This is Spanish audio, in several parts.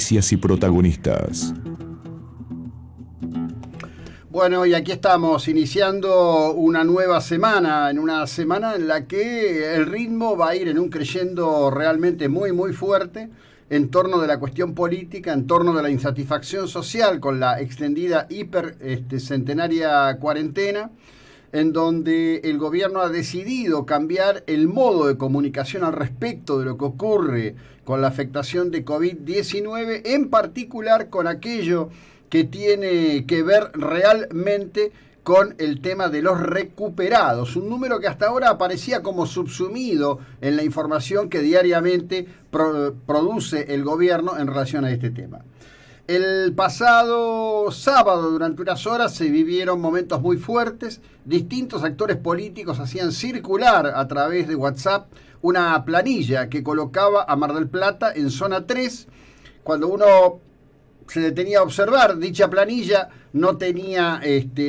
noticias y protagonistas. Bueno, y aquí estamos iniciando una nueva semana, en una semana en la que el ritmo va a ir en un creyendo realmente muy fuerte en torno de la cuestión política, en torno de la insatisfacción social con la extendida centenaria cuarentena, en donde el gobierno ha decidido cambiar el modo de comunicación al respecto de lo que ocurre con la afectación de COVID-19, en particular con aquello que tiene que ver realmente con el tema de los recuperados, un número que hasta ahora aparecía como subsumido en la información que diariamente produce el gobierno en relación a este tema. El pasado sábado, durante unas horas, se vivieron momentos muy fuertes. Distintos actores políticos hacían circular a través de WhatsApp una planilla que colocaba a Mar del Plata en zona 3. Cuando uno se detenía a observar, dicha planilla no tenía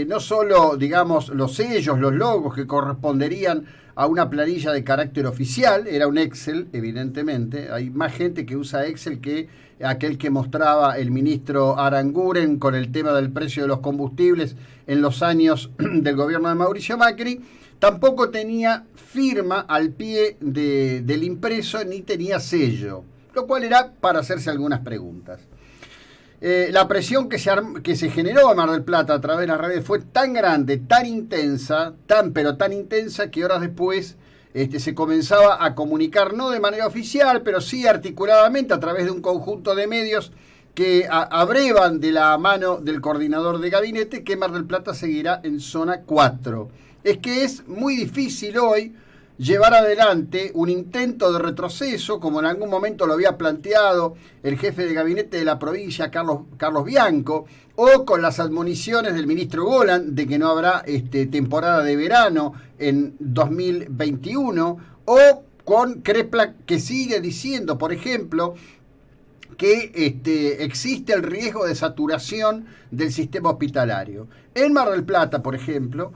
no solo, digamos, los sellos, los logos que corresponderían a una planilla de carácter oficial, era un Excel, evidentemente. Hay más gente que usa Excel que aquel que mostraba el ministro Aranguren con el tema del precio de los combustibles en los años del gobierno de Mauricio Macri. Tampoco tenía firma al pie del impreso, ni tenía sello, lo cual era para hacerse algunas preguntas. La presión que se generó en Mar del Plata a través de las redes fue tan grande, tan intensa, tan intensa, que horas después se comenzaba a comunicar, no de manera oficial, pero sí articuladamente a través de un conjunto de medios que abrevan de la mano del coordinador de gabinete que Mar del Plata seguirá en zona 4. Es que es muy difícil hoy llevar adelante un intento de retroceso, como en algún momento lo había planteado el jefe de gabinete de la provincia, Carlos Bianco, o con las admoniciones del ministro Golan de que no habrá temporada de verano en 2021, o con Crespla, que sigue diciendo, por ejemplo, que existe el riesgo de saturación del sistema hospitalario. En Mar del Plata, por ejemplo,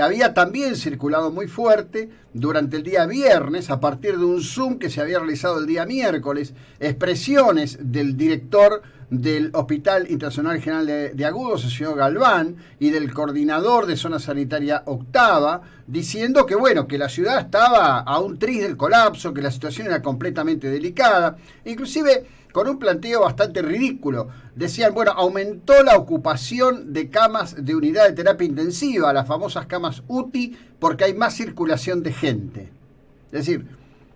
había también circulado muy fuerte durante el día viernes, a partir de un Zoom que se había realizado el día miércoles, expresiones del director del Hospital Internacional General de Agudos, el señor Galván, y del coordinador de Zona Sanitaria Octava, diciendo que, bueno, que la ciudad estaba a un tris del colapso, que la situación era completamente delicada, inclusive con un planteo bastante ridículo. Decían, bueno, aumentó la ocupación de camas de unidad de terapia intensiva, las famosas camas UTI, porque hay más circulación de gente. Es decir,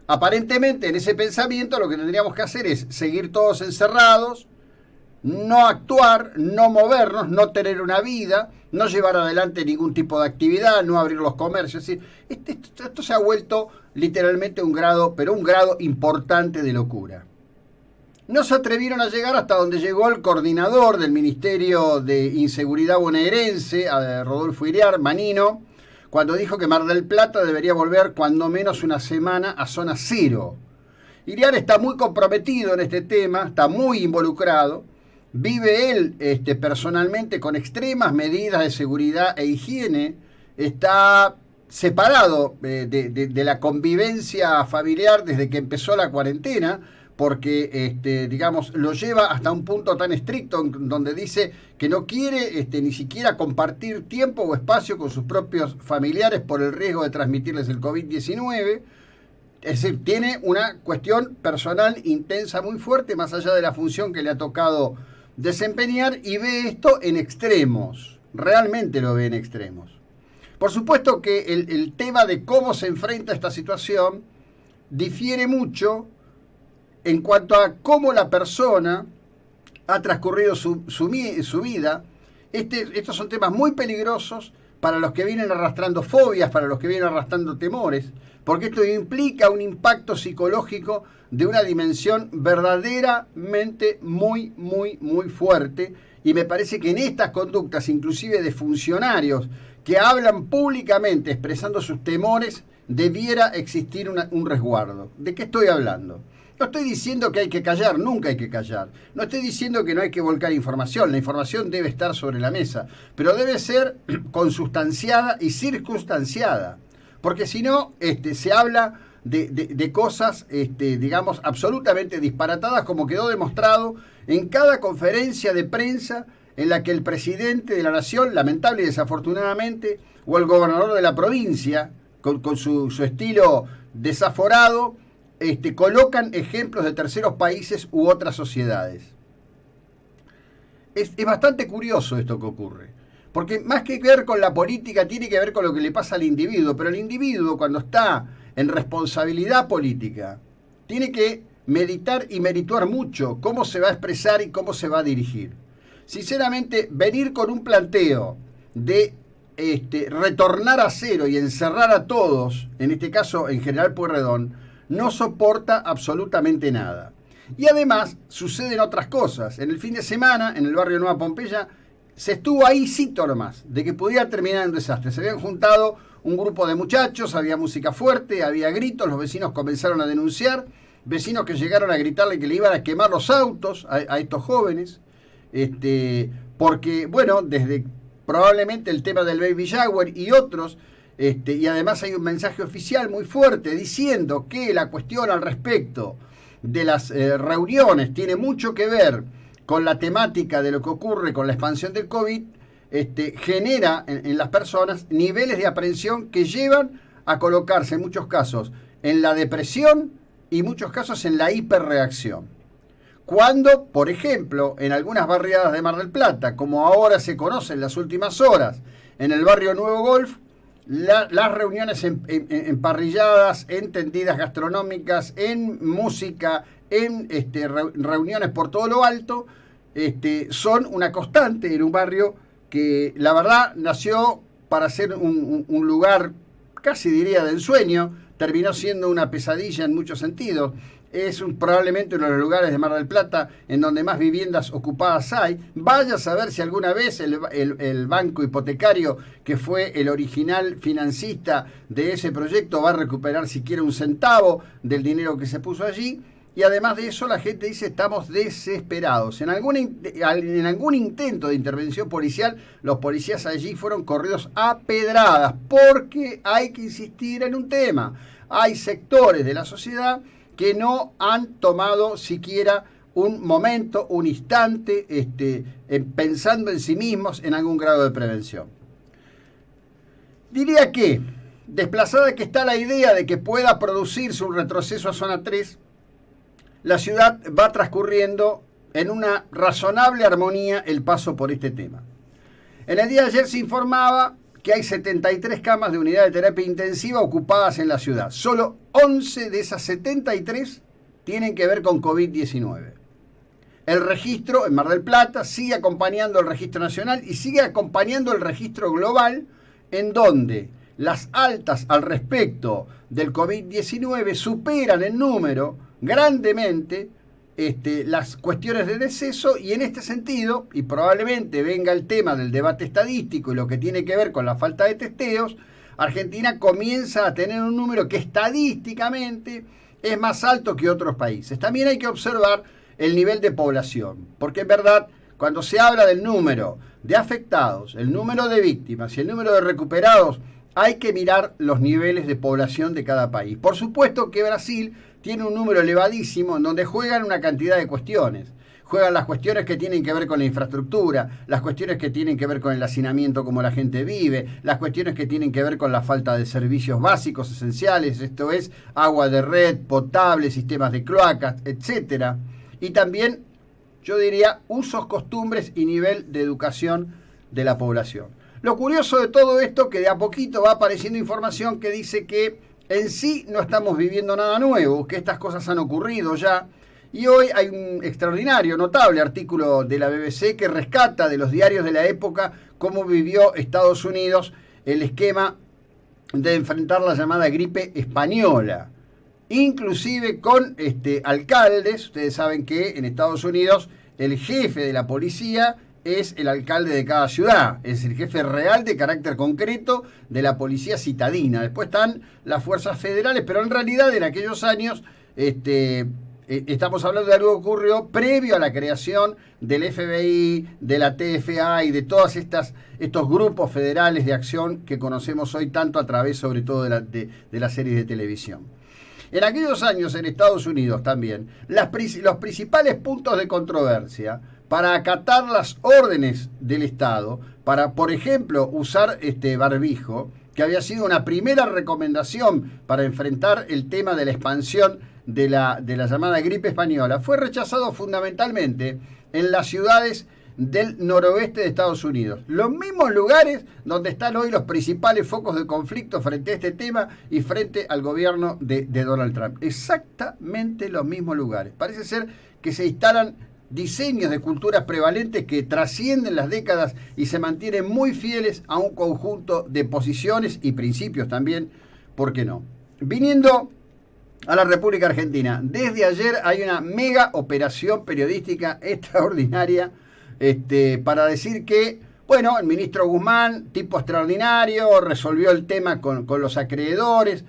aparentemente en ese pensamiento lo que tendríamos que hacer es seguir todos encerrados, no actuar, no movernos, no tener una vida, no llevar adelante ningún tipo de actividad, no abrir los comercios. Es decir, esto se ha vuelto literalmente un grado importante de locura. No se atrevieron a llegar hasta donde llegó el coordinador del Ministerio de Inseguridad bonaerense, Rodolfo Iriar, Manino, cuando dijo que Mar del Plata debería volver cuando menos una semana a zona 0. Iriar está muy comprometido en este tema, está muy involucrado, vive él personalmente con extremas medidas de seguridad e higiene, está separado de la convivencia familiar desde que empezó la cuarentena, porque digamos, lo lleva hasta un punto tan estricto donde dice que no quiere ni siquiera compartir tiempo o espacio con sus propios familiares por el riesgo de transmitirles el COVID-19. Es decir, tiene una cuestión personal intensa muy fuerte, más allá de la función que le ha tocado desempeñar, y ve esto en extremos, realmente lo ve en extremos. Por supuesto que el tema de cómo se enfrenta esta situación difiere mucho en cuanto a cómo la persona ha transcurrido su vida. Estos son temas muy peligrosos para los que vienen arrastrando fobias, para los que vienen arrastrando temores, porque esto implica un impacto psicológico de una dimensión verdaderamente muy fuerte, y me parece que en estas conductas, inclusive de funcionarios que hablan públicamente expresando sus temores, debiera existir un resguardo. ¿De qué estoy hablando? No estoy diciendo que hay que callar, nunca hay que callar. No estoy diciendo que no hay que volcar información. La información debe estar sobre la mesa, pero debe ser consustanciada y circunstanciada. Porque si no, se habla de cosas, digamos, absolutamente disparatadas, como quedó demostrado en cada conferencia de prensa en la que el presidente de la nación, lamentable y desafortunadamente, o el gobernador de la provincia, con su estilo desaforado, colocan ejemplos de terceros países u otras sociedades. Es bastante curioso esto que ocurre, porque más que ver con la política, tiene que ver con lo que le pasa al individuo, pero el individuo, cuando está en responsabilidad política, tiene que meditar y merituar mucho cómo se va a expresar y cómo se va a dirigir. Sinceramente, venir con un planteo de retornar a cero y encerrar a todos, en este caso en General Pueyrredón, no soporta absolutamente nada. Y además suceden otras cosas. En el fin de semana, en el barrio Nueva Pompeya, se estuvo ahí cito nomás, de que pudiera terminar en un desastre. Se habían juntado un grupo de muchachos, había música fuerte, había gritos, los vecinos comenzaron a denunciar, vecinos que llegaron a gritarle que le iban a quemar los autos a estos jóvenes, porque, bueno, desde probablemente el tema del Baby Shower y otros, y además hay un mensaje oficial muy fuerte diciendo que la cuestión al respecto de las reuniones tiene mucho que ver con la temática de lo que ocurre con la expansión del COVID, genera en las personas niveles de aprensión que llevan a colocarse en muchos casos en la depresión y muchos casos en la hiperreacción. Cuando, por ejemplo, en algunas barriadas de Mar del Plata, como ahora se conoce en las últimas horas, en el barrio Nuevo Golf, las reuniones en parrilladas, en tendidas gastronómicas, en música, en reuniones por todo lo alto, son una constante en un barrio que la verdad nació para ser un lugar, casi diría de ensueño, terminó siendo una pesadilla en muchos sentidos. Es probablemente uno de los lugares de Mar del Plata en donde más viviendas ocupadas hay. Vaya a saber si alguna vez el banco hipotecario, que fue el original financista de ese proyecto, va a recuperar siquiera un centavo del dinero que se puso allí. Y además de eso, la gente dice: estamos desesperados. En algún intento de intervención policial, los policías allí fueron corridos a pedradas, porque hay que insistir en un tema. Hay sectores de la sociedad que no han tomado siquiera un momento, un instante, pensando en sí mismos en algún grado de prevención. Diría que, desplazada que está la idea de que pueda producirse un retroceso a zona 3, la ciudad va transcurriendo en una razonable armonía el paso por este tema. En el día de ayer se informaba que hay 73 camas de unidad de terapia intensiva ocupadas en la ciudad. Solo 11 de esas 73 tienen que ver con COVID-19. El registro en Mar del Plata sigue acompañando el registro nacional y sigue acompañando el registro global, en donde las altas al respecto del COVID-19 superan en número grandemente las cuestiones de deceso, y en este sentido, y probablemente venga el tema del debate estadístico y lo que tiene que ver con la falta de testeos, Argentina comienza a tener un número que estadísticamente es más alto que otros países. También hay que observar el nivel de población, porque en verdad, cuando se habla del número de afectados, el número de víctimas y el número de recuperados, hay que mirar los niveles de población de cada país. Por supuesto que Brasil tiene un número elevadísimo en donde juegan una cantidad de cuestiones. Juegan las cuestiones que tienen que ver con la infraestructura, las cuestiones que tienen que ver con el hacinamiento, como la gente vive, las cuestiones que tienen que ver con la falta de servicios básicos esenciales, esto es, agua de red, potable, sistemas de cloacas, etc. Y también, yo diría, usos, costumbres y nivel de educación de la población. Lo curioso de todo esto, que de a poquito va apareciendo información que dice que en sí no estamos viviendo nada nuevo, que estas cosas han ocurrido ya. Y hoy hay un extraordinario, notable artículo de la BBC que rescata de los diarios de la época cómo vivió Estados Unidos el esquema de enfrentar la llamada gripe española. Inclusive con alcaldes. Ustedes saben que en Estados Unidos el jefe de la policía es el alcalde de cada ciudad, es el jefe real de carácter concreto de la policía citadina. Después están las fuerzas federales, pero en realidad en aquellos años estamos hablando de algo que ocurrió previo a la creación del FBI, de la TFA y de todos estos grupos federales de acción que conocemos hoy tanto a través sobre todo de las series de televisión. En aquellos años en Estados Unidos también, los principales puntos de controversia para acatar las órdenes del Estado, para, por ejemplo, usar barbijo, que había sido una primera recomendación para enfrentar el tema de la expansión de la llamada gripe española, fue rechazado fundamentalmente en las ciudades del noroeste de Estados Unidos. Los mismos lugares donde están hoy los principales focos de conflicto frente a este tema y frente al gobierno de Donald Trump. Exactamente los mismos lugares. Parece ser que se instalan diseños de culturas prevalentes que trascienden las décadas y se mantienen muy fieles a un conjunto de posiciones y principios también, ¿por qué no? Viniendo a la República Argentina, desde ayer hay una mega operación periodística extraordinaria para decir que, bueno, el ministro Guzmán, tipo extraordinario, resolvió el tema con los acreedores,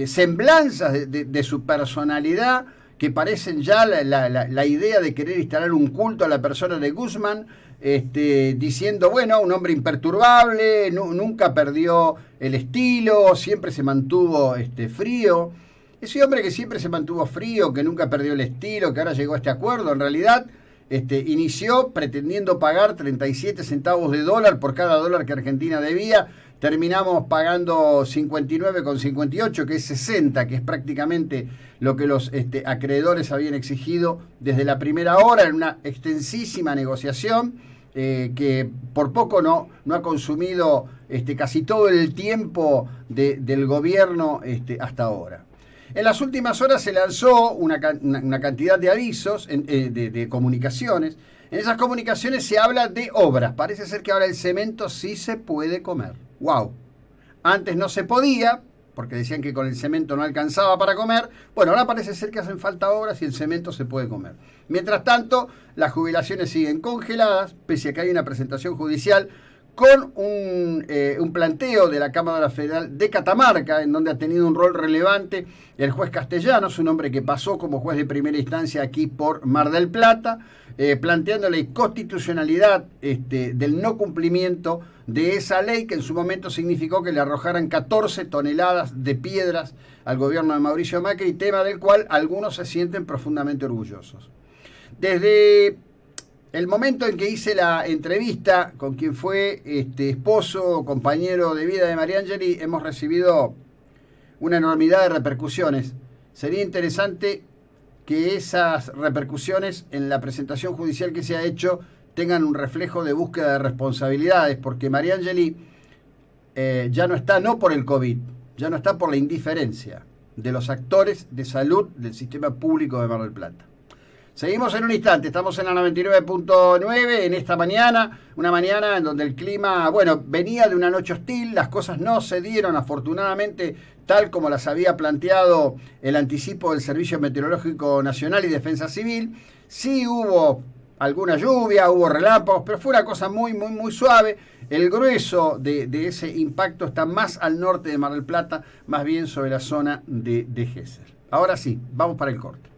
semblanzas de su personalidad que parecen ya la idea de querer instalar un culto a la persona de Guzmán, diciendo, bueno, un hombre imperturbable, nunca perdió el estilo, siempre se mantuvo frío. Ese hombre que siempre se mantuvo frío, que nunca perdió el estilo, que ahora llegó a este acuerdo, en realidad inició pretendiendo pagar 37 centavos de dólar por cada dólar que Argentina debía. Terminamos pagando 59,58, que es 60, que es prácticamente lo que los acreedores habían exigido desde la primera hora en una extensísima negociación que por poco no ha consumido casi todo el tiempo del gobierno hasta ahora. En las últimas horas se lanzó una cantidad de avisos, de comunicaciones. En esas comunicaciones se habla de obras. Parece ser que ahora el cemento sí se puede comer. ¡Wow! Antes no se podía, porque decían que con el cemento no alcanzaba para comer. Bueno, ahora parece ser que hacen falta obras y el cemento se puede comer. Mientras tanto, las jubilaciones siguen congeladas, pese a que hay una presentación judicial con un planteo de la Cámara Federal de Catamarca, en donde ha tenido un rol relevante el juez Castellanos, un hombre que pasó como juez de primera instancia aquí por Mar del Plata, planteando la inconstitucionalidad del no cumplimiento de esa ley, que en su momento significó que le arrojaran 14 toneladas de piedras al gobierno de Mauricio Macri, tema del cual algunos se sienten profundamente orgullosos. Desde el momento en que hice la entrevista con quien fue esposo, compañero de vida de Mariangeli, hemos recibido una enormidad de repercusiones. Sería interesante que esas repercusiones en la presentación judicial que se ha hecho tengan un reflejo de búsqueda de responsabilidades, porque Mariangeli ya no está no por el COVID, ya no está por la indiferencia de los actores de salud del sistema público de Mar del Plata. Seguimos en un instante, estamos en la 99.9 en esta mañana, una mañana en donde el clima, bueno, venía de una noche hostil, las cosas no se dieron afortunadamente tal como las había planteado el anticipo del Servicio Meteorológico Nacional y Defensa Civil. Sí hubo alguna lluvia, hubo relámpagos, pero fue una cosa muy suave. El grueso de ese impacto está más al norte de Mar del Plata, más bien sobre la zona de Gesell. Ahora sí, vamos para el corte.